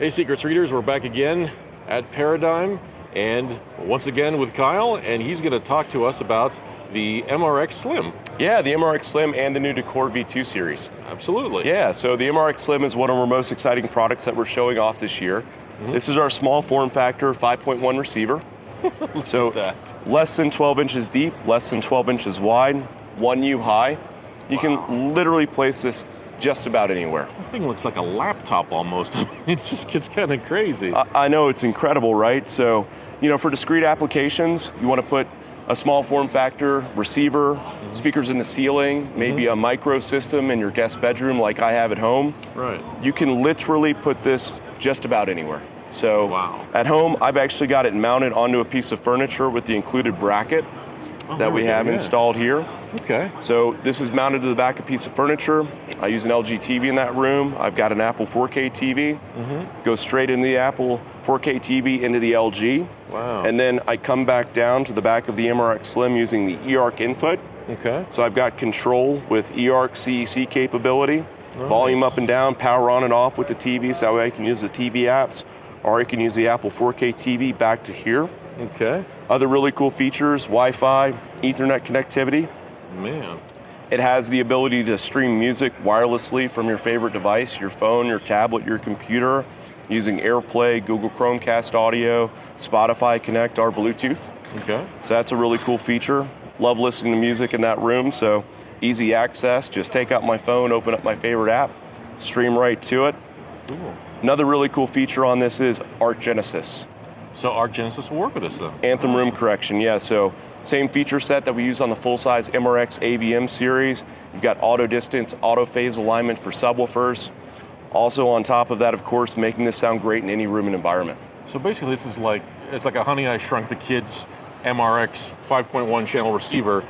Hey Secrets Readers, we're back again at Paradigm and once again with Kyle, and he's going to talk to us about the MRX Slim. Yeah, the MRX Slim and the new Decor V2 series. Absolutely. Yeah, so the MRX Slim is one of our most exciting products that we're showing off this year. This is our small form factor 5.1 receiver. So less than 12 inches deep, less than 12 inches wide, 1U high. You can literally place this just about anywhere. The thing looks like a laptop almost. It's kind of crazy. I know, it's incredible, right? So, for discrete applications, you want to put a small form factor receiver, speakers in the ceiling, maybe a micro system in your guest bedroom like I have at home. Right. You can literally put this just about anywhere. So at home, I've actually got it mounted onto a piece of furniture with the included bracket that we have installed here. Okay. So this is mounted to the back of a piece of furniture. I use an LG TV in that room. I've got an Apple 4K TV. Goes straight into the Apple 4K TV into the LG. Wow. And then I come back down to the back of the MRX Slim using the eARC input. Okay. So I've got control with eARC CEC capability, volume up and down, power on and off with the TV, so that way I can use the TV apps, or I can use the Apple 4K TV back to here. Okay. Other really cool features, Wi-Fi, Ethernet connectivity. Man. It has the ability to stream music wirelessly from your favorite device, your phone, your tablet, your computer, using AirPlay, Google Chromecast audio, Spotify Connect, or Bluetooth. Okay. So that's a really cool feature. Love listening to music in that room, so easy access. Just take out my phone, open up my favorite app, stream right to it. Cool. Another really cool feature on this is Arc Genesis. So Arc Genesis will work with this then? Anthem room correction, yeah. So same feature set that we use on the full-size MRX AVM series. You've got auto distance, auto phase alignment for subwoofers. Also on top of that, of course, making this sound great in any room and environment. So basically this is it's like a Honey, I Shrunk the Kids MRX 5.1 channel receiver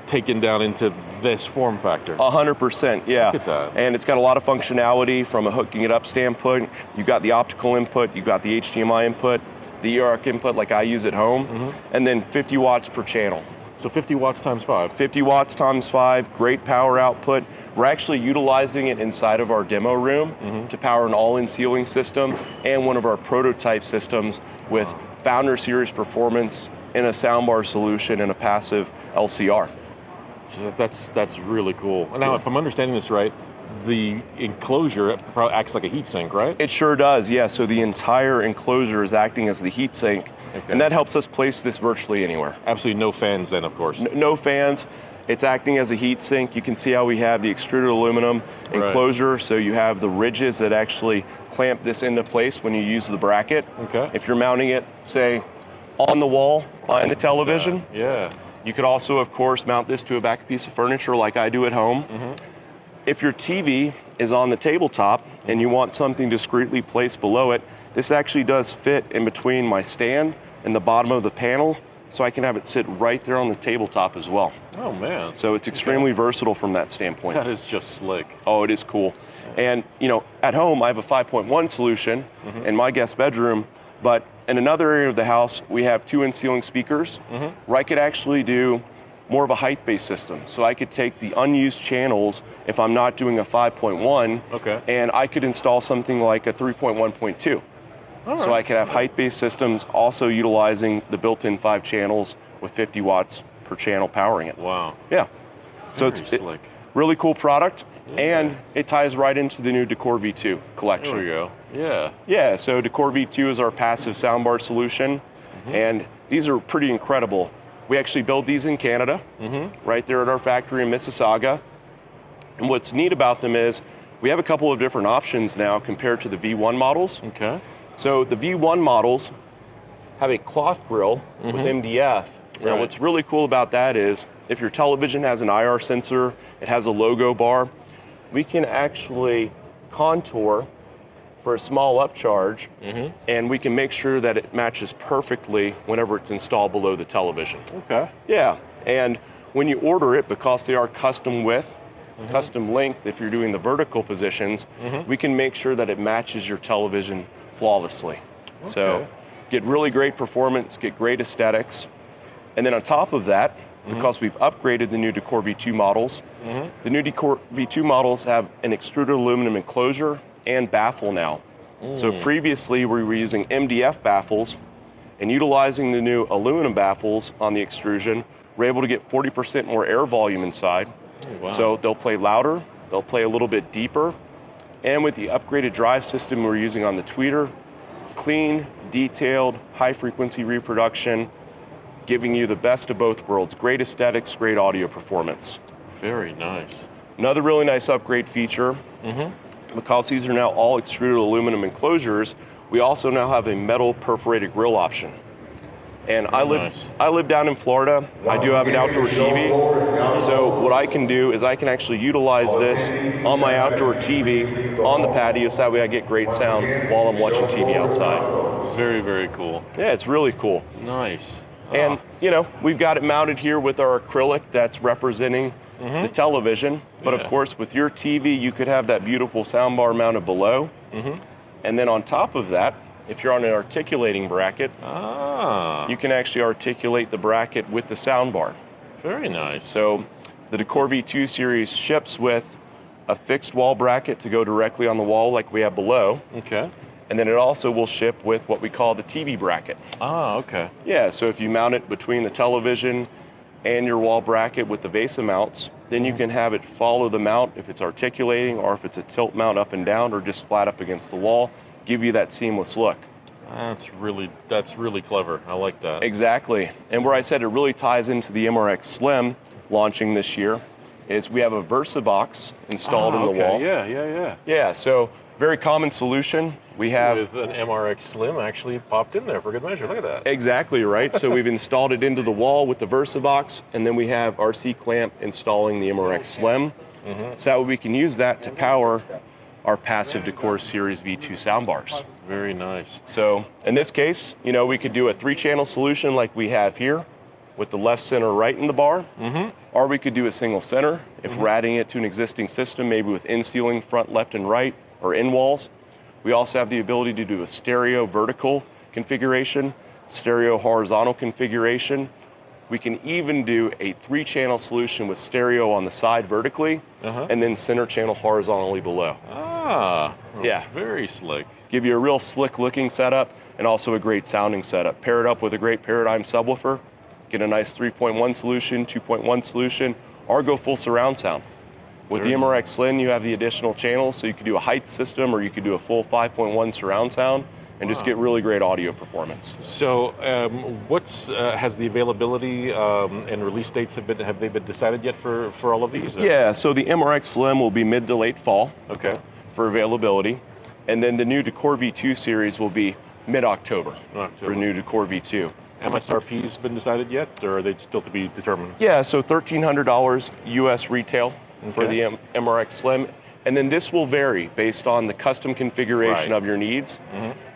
taken down into this form factor. 100%, yeah. Look at that. And it's got a lot of functionality from a hooking it up standpoint. You've got the optical input, you've got the HDMI input, the eARC input like I use at home, and then 50 watts per channel. So 50 watts times 5. 50 watts times 5, great power output. We're actually utilizing it inside of our demo room to power an all-in ceiling system and one of our prototype systems with Founder Series performance in a soundbar solution and a passive LCR. So that's really cool. Now, if I'm understanding this right, the enclosure probably acts like a heat sink, right? It sure does, yeah. So the entire enclosure is acting as the heat sink, and that helps us place this virtually anywhere. Absolutely no fans then, of course. No fans. It's acting as a heat sink. You can see how we have the extruded aluminum enclosure, so you have the ridges that actually clamp this into place when you use the bracket. Okay. If you're mounting it, say, on the wall behind the television. Yeah. You could also, of course, mount this to a back piece of furniture like I do at home. If your TV is on the tabletop and you want something discreetly placed below it, this actually does fit in between my stand and the bottom of the panel, so I can have it sit right there on the tabletop as well. Oh man. So it's extremely versatile from that standpoint. That is just slick. Oh, it is cool. And at home I have a 5.1 solution in my guest bedroom, but in another area of the house we have 2 in-ceiling speakers where I could actually do more of a height-based system. So I could take the unused channels if I'm not doing a 5.1, and I could install something like a 3.1.2. So I could have height-based systems also utilizing the built-in 5 channels with 50 watts per channel powering it. Wow. Yeah. So Very it's slick. Really cool product, and it ties right into the new Decor V2 collection. There we go. Yeah. Yeah, so Decor V2 is our passive soundbar solution, and these are pretty incredible. We actually build these in Canada, right there at our factory in Mississauga. And what's neat about them is we have a couple of different options now compared to the V1 models. Okay. So the V1 models have a cloth grill with MDF. Now what's really cool about that is if your television has an IR sensor, it has a logo bar, we can actually contour for a small upcharge, and we can make sure that it matches perfectly whenever it's installed below the television. Okay. Yeah, and when you order it, because they are custom width, custom length, if you're doing the vertical positions, we can make sure that it matches your television flawlessly. So get really great performance, get great aesthetics, and then on top of that, because we've upgraded the new Decor V2 models, the new Decor V2 models have an extruded aluminum enclosure and baffle now. So previously we were using MDF baffles, and utilizing the new aluminum baffles on the extrusion, we're able to get 40% more air volume inside. Oh, wow. So they'll play louder, they'll play a little bit deeper, and with the upgraded drive system we're using on the tweeter, clean, detailed, high frequency reproduction, giving you the best of both worlds. Great aesthetics, great audio performance. Very nice. Another really nice upgrade feature, because these are now all extruded aluminum enclosures, we also now have a metal perforated grill option. And I live down in Florida. I do have an outdoor TV. So what I can do is I can actually utilize this on my outdoor TV on the patio, so that way I get great sound while I'm watching TV outside. Very, very cool. Yeah, it's really cool. Nice. And, you know, we've got it mounted here with our acrylic that's representing the television. But of course, with your TV, you could have that beautiful soundbar mounted below. And then on top of that, if you're on an articulating bracket, you can actually articulate the bracket with the soundbar. Very nice. So the Decor V2 series ships with a fixed wall bracket to go directly on the wall like we have below. Okay. And then it also will ship with what we call the TV bracket. Okay. Yeah, so if you mount it between the television and your wall bracket with the VESA mounts, then you can have it follow the mount if it's articulating, or if it's a tilt mount up and down, or just flat up against the wall, give you that seamless look. That's really clever. I like that. Exactly. And where I said it really ties into the MRX Slim launching this year is we have a Versa box installed in the wall. Yeah, so very common solution. We have with an MRX Slim actually popped in there for good measure. Look at that. Exactly right. So we've installed it into the wall with the Versa box, and then we have RC clamp installing the MRX Slim. So that way we can use that to power our passive Decor Series V2 soundbars. Very nice. So in this case, you know, we could do a 3-channel solution like we have here with the left, center, right in the bar, or we could do a single center if we're adding it to an existing system, maybe with in-ceiling front, left, and right, or in walls. We also have the ability to do a stereo vertical configuration, stereo horizontal configuration. We can even do a 3-channel solution with stereo on the side vertically, and then center channel horizontally below. Yeah. Very slick. Give you a real slick looking setup and also a great sounding setup. Pair it up with a great Paradigm subwoofer, get a nice 3.1 solution, 2.1 solution, or go full surround sound. With the MRX Slim, you have the additional channels, so you could do a height system, or you could do a full 5.1 surround sound and just get really great audio performance. So, has the availability and release dates have they been decided yet for all of these? Yeah, so the MRX Slim will be mid to late fall. Okay. For availability, and then the new Decor V2 series will be mid-October for the new Decor V2. MSRP's been decided yet, or are they still to be determined? Yeah, so $1,300 US retail for the MRX Slim. And then this will vary based on the custom configuration of your needs.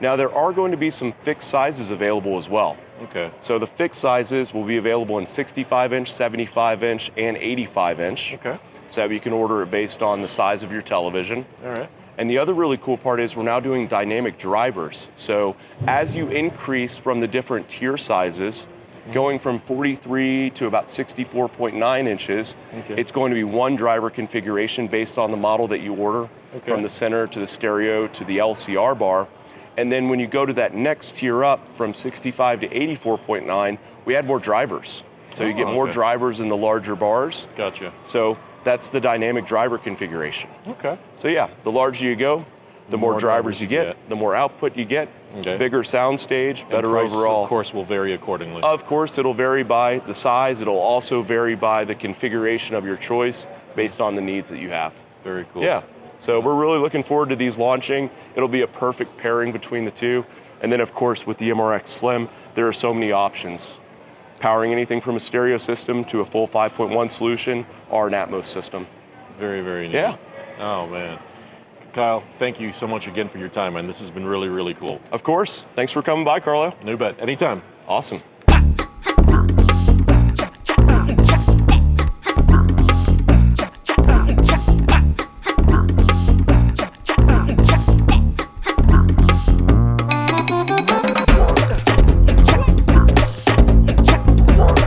Now there are going to be some fixed sizes available as well. Okay. So the fixed sizes will be available in 65-inch, 75-inch, and 85-inch. Okay. So you can order it based on the size of your television. All right. And the other really cool part is we're now doing dynamic drivers. So as you increase from the different tier sizes, going from 43 to about 64.9 inches, it's going to be one driver configuration based on the model that you order, from the center to the stereo to the LCR bar. And then when you go to that next tier up from 65 to 84.9, we add more drivers. So you get more drivers in the larger bars. Gotcha. So that's the dynamic driver configuration. Okay. So yeah, the larger you go, the more drivers you get, the more output you get, bigger sound stage, better price, overall. Of course, will vary accordingly. Of course, it'll vary by the size. It'll also vary by the configuration of your choice based on the needs that you have. Very cool. Yeah. So we're really looking forward to these launching. It'll be a perfect pairing between the two. And then, of course, with the MRX Slim, there are so many options. Powering anything from a stereo system to a full 5.1 solution or an Atmos system. Very, very neat. Yeah. Oh, man. Kyle, thank you so much again for your time, man. This has been really, really cool. Of course. Thanks for coming by, Carlo. No bet. Anytime. Awesome.